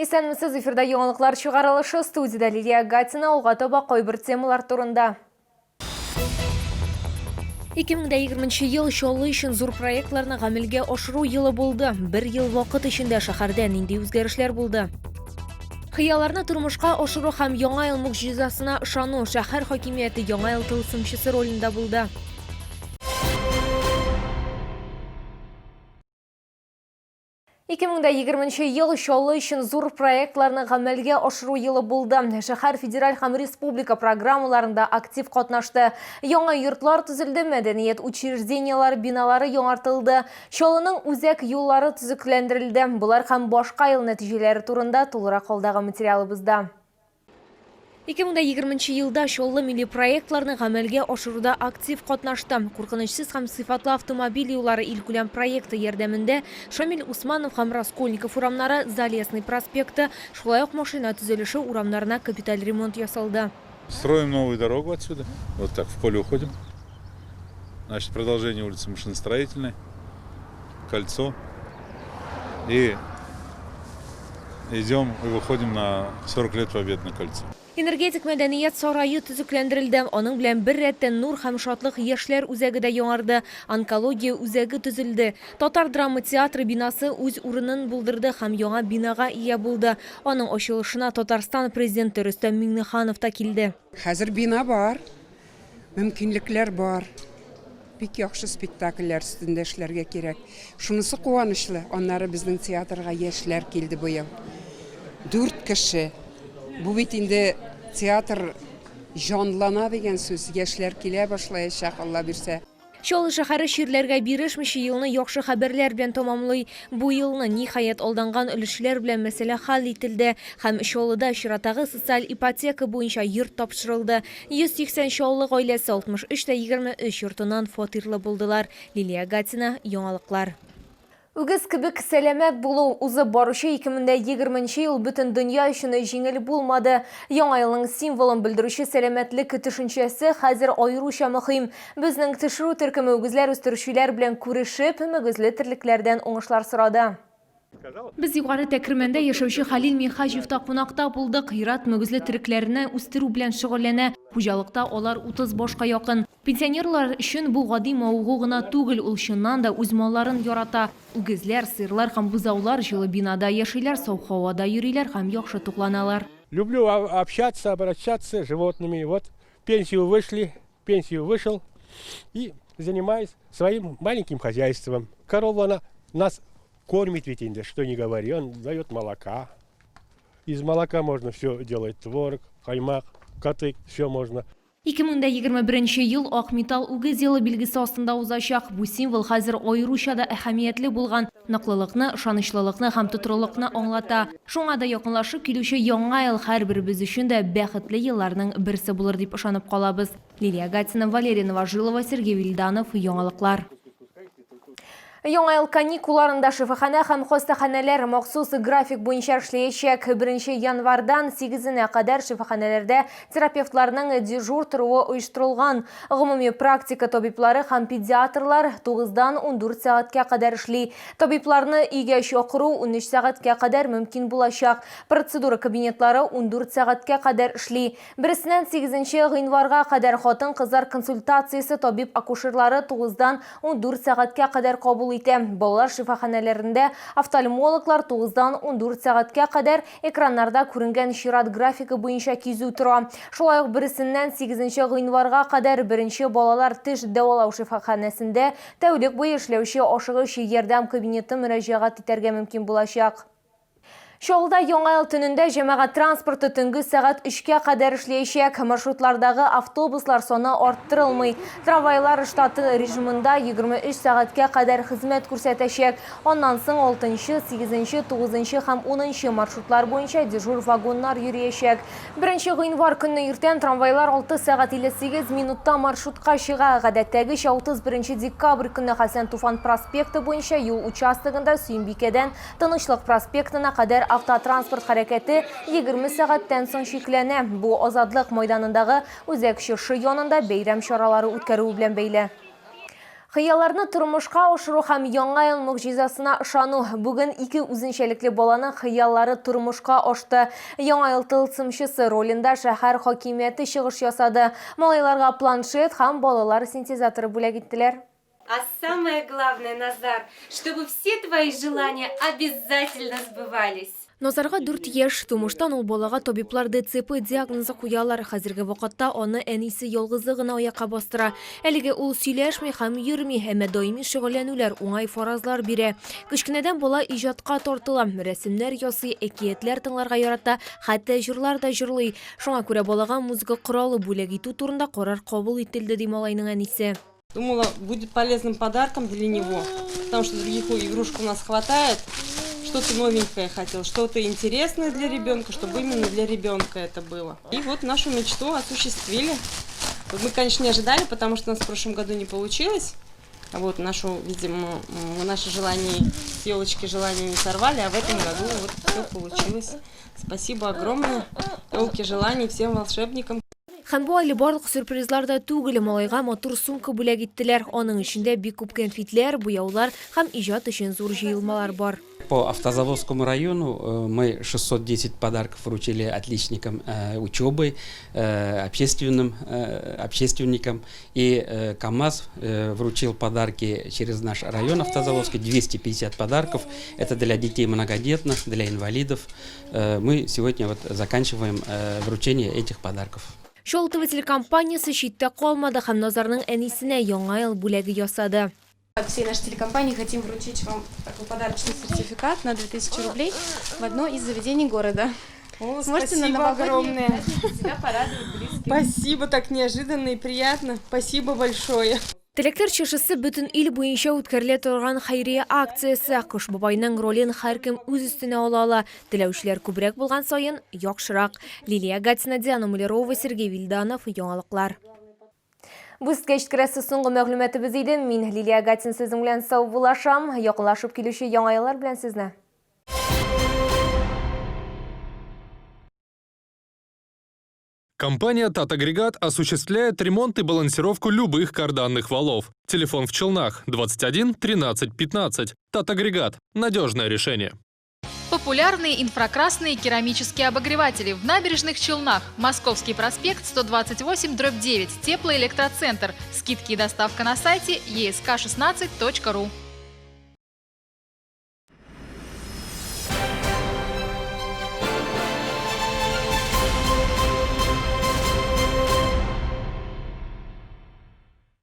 Исәнмесез, эфирда яңалыклар чыгарылышы, студияда Лилия Гатина, алга таба кайбер темалар турында. 2020 ел шолы өчен зур проектларны гамәлгә ашыру елы булды. Бер ел вакыт эчендә шәһәрдә нинди үзгәрешләр булды? Хыялларны тормышка ашыру һәм яңа ел мөгъҗизасына ышану шәһәр хакимияте яңа ел тылсымчысы ролендә булды. 2020 ел шолы өчен зур проектларны гамәлгә ашыру елы булды. Шәһәр федераль һәм республика программаларында актив катнашты. Яңа йортлар төзелде, мәдәният учреждениялары биналары яңартылды. Шолының үзәк юллары төзекләндерелде. Булар һәм башка ел нәтиҗәләре турында тулырак алдагы материалыбызда. 2020 елда шоллы милли проектларны гамәлгә ашыруда актив катнашты. Куркынычсыз һәм сыйфатлы автомобиль юллары илкүләм проекты ярдәмендә Шамил Усманов һәм Раскольников урамнары, Залесный проспекты, шулай ук машина төзелеше урамнарына капиталь ремонт ясалды. Строим новую дорогу отсюда. Вот так в поле уходим. Значит, продолжение улицы Машиностроительной, кольцо. И идем и выходим на 40 лет Победы на кольцо. Энергетик мәдәният сарайы төзекләндерелде. Аның белән бер рәттән нур һәм шатлык яшьләр үзәге дә яңарды. Онкология үзәге төзелде. Татар драма театры бинасы үз урынын булдырды һәм яңа бинага ия булды. Аның ачылышына Татарстан президенты Рөстәм Миңнеханов та килде. Хәзер бина бар, мөмкинлекләр бар. Бик яхшы спектакльләр өстендә эшләргә кирәк. Шунысы куанычлы. Аннары безнең театрга яшьләр килде бу ел. 4 кеше. Бу бит инде театр җанлана дигән сүз, яшьләр килә башлаячак, Алла бирсә. Шолы шәһәре ширләргә бирешмичә елны яхшы хәбәрләр белән тамамлый. Бу елны ниһаять алданган өлешләр белән мәсьәлә хәл ителде һәм Шолыда чиратагы социаль ипотека буенча йорт тапшырылды. 180 шоллы гаиләсе 63-23 йортыннан фатирлы булдылар. Лилия Гатина, яңалыклар. Үгез кебек сәламәт булу узып баручы 2020 ел бөтен дөнья өчен җиңел булмады. Яңа елның символын белдерүче сәламәтлек төшенчәсе хәзер аеруча мөһим. Безнең төшерү төркеме үгезләр үстерүчеләр белән күрешеп, мөгезле терлекләрдән уңышлар сорады. Без югары Тәкермәндә яшәүче Халил Минхаҗевта кунакта булдык. Ират мөгезле терекләрне үстерү белән шөгыльләнә. Хуҗалыкта алар 30 башка якын. Пенсионерлар өчен бу гади мавыгу гына түгел, ул чыннан да үз малларын ярата. Үгезләр, сыерлар һәм бузаулар җылы бинада яшиләр, сау һавада йөриләр һәм яхшы тукланалар. Люблю общаться, обращаться с животными. Вот пенсию вышел и занимаюсь своим маленьким хозяйством. Корова она нас кормит ведь инде, что не говори, он дает молока. Из молока можно все делать, творог, каймак, катык, все можно. 2021 ел ак металл үгез елы билгесе астында узачак. Бу символ хәзер аеруча да әһәмиятле булган. Наклылыкны, ышанычлылыкны һәм тотрылыкны аңлата. Шуңа да якынлашып килүче яңа ел һәрберебез өчен дә бәхетле елларның берсе булыр дип ышанып калабыз. Лилия Гатина, Валерий Новожилова, Сергей Вильданов, яңалыклар. Яңа ел каникулларында шифахана һәм хастаханәләр махсус график буенча эшләячәк. 1 январдан 8-нә кадәр шифаханәләрдә терапевтларның дежур торуы оештырылган. Гомуми практика табиблары һәм педиатрлар 9-дан 14 сәгатькә кадәр эшли. Табибларны өйгә чакыру 13 сәгатькә кадәр мөмкин булачак. Процедура кабинетлары 14 сәгатькә кадәр эшли. 1-ннән 8 январга кадәр хатын-кызлар консультациясе табиб-акушерлары 9-дан 14 сәгатькә кадәр кабул итә. Балалар шифаханәләрендә офтальмологлар 9-дан 14 сәгатькә кадәр экраннарда күренгән чират графикы буенча кизү тора. Шулай ук 1-ннән 8 январга кадәр беренче балалар теш дәвалау шифаханәсендә тәүлек буе эшләүче ашыгыч ярдәм кабинеты мөрәҗәгать итәргә мөмкин булачак. Шолда яңа ел төнендә җәмәгать транспорты төнге сәгать 3-кә кадәр эшләячәк. Маршрутлардагы автобуслар саны арттырылмый. Трамвайлар штаты режимында 23 сәгатькә кадәр хезмәт күрсәтәчәк. Аннан соң 6-нчы, 8-нчы, 9-нчы һәм 10-нчы маршрутлар буенча дежур вагоннар йөриячәк. 1 январ көнне иртән трамвайлар 6 сәгать 58 минутта маршрутка чыга. Гадәттәгечә 31 декабрь көнне Хәсән Туфан проспекты буенча юл участогында Сөембикәдән Тынычлык проспектына кадәр автотранспорт хәрәкәте 20 сәгатьтән соң шикләнә. Бу Азадлык мәйданындагы үзәк чыршы янында бәйрәм чаралары үткәрү белән бәйле. Хыяларны тормышка ашыру һәм яңа ел мөгъҗизасына ышану. Бүген ике үзенчәлекле баланың хыяллары тормышка ашты. Яңа ел тылсымчысы ролендә шәһәр хакимияте чыгыш ясады. Малайларга планшет һәм балалар синтезаторы бүләк иттеләр. А самое главное, Назар, чтобы все твои желания обязательно сбывались. Назарга 4 яшь, тумыштан ул балага табиблар ДЦП диагнозы куялар. Хәзерге вакытта аны әнисе ялгызы гына аякка бастыра. Әлегә ул сөйләшми һәм йөрми, әмма даими шөгыльләнүләр, уңай фаразлар бирә. Кечкенәдән бала иҗатка тартыла, рәсемнәр ясый, әкиятләр тыңларга ярата, хәтта җырлар да җырлый. Шуңа күрә балага музыка коралы бүләк итү турында карар кабул ителде, ди малайның әнисе. Думала, будет полезным подарком для него, потому что других игрушек у нас хватает. Что-то новенькое хотел, что-то интересное для ребенка, чтобы именно для ребенка это было. И вот нашу мечту осуществили. Вот мы, конечно, не ожидали, потому что у нас в прошлом году не получилось. А вот видимо, наше желание с елочки желания не сорвали, а в этом году вот все получилось. Спасибо огромное елке желаний всем волшебникам. Һәм бу айлы барлык сюрпризлар да түгел, малайга мотор сумка бүләк иттеләр. Аның эчендә бик күп конфетлар, буяулар һәм иҗат өчен зур җыелмалар бар. По Автозаводскому району мы 610 подарков вручили отличникам учебы, общественникам. И КАМАЗ вручил подарки через наш район Автозаводский, 250 подарков. Это для детей многодетных, для инвалидов. Мы сегодня заканчиваем вручение этих подарков. Шул телекомпаниясе читтә калмады һәм Назарның әнисенә яңа ел бүләге ясады. От всей нашей телекомпании хотим вручить вам такой подарочный сертификат на 2000 рублей в одно из заведений города. О, Сможете на спасибо огромное. праздники себя порадовать близким. Спасибо, так неожиданно и приятно. Спасибо большое. Теләктәр чишесе бөтен ил буенча үткәрелә торган хәйрия акциясе. Кыш бабайның ролен һәркем үз өстенә ала. Теләүчеләр күбрәк булган саен яхшырак. Лилия Гатина, Диана Мулярова, Сергей Вильданов, яңалыклар. Бу скетчкәрәсе соңгы мәгълүматыбыз иде. Мин Лилия Гатина сезнең белән сау булашам. Якынлашып килүче яңа еллар белән сезне. Компания «Татагрегат» осуществляет ремонт и балансировку любых карданных валов. Телефон в Челнах 21 13 15. «Татагрегат» – надежное решение. Популярные инфракрасные керамические обогреватели в набережных Челнах. Московский проспект 128/9. Теплоэлектроцентр. Скидки и доставка на сайте esk16.ru.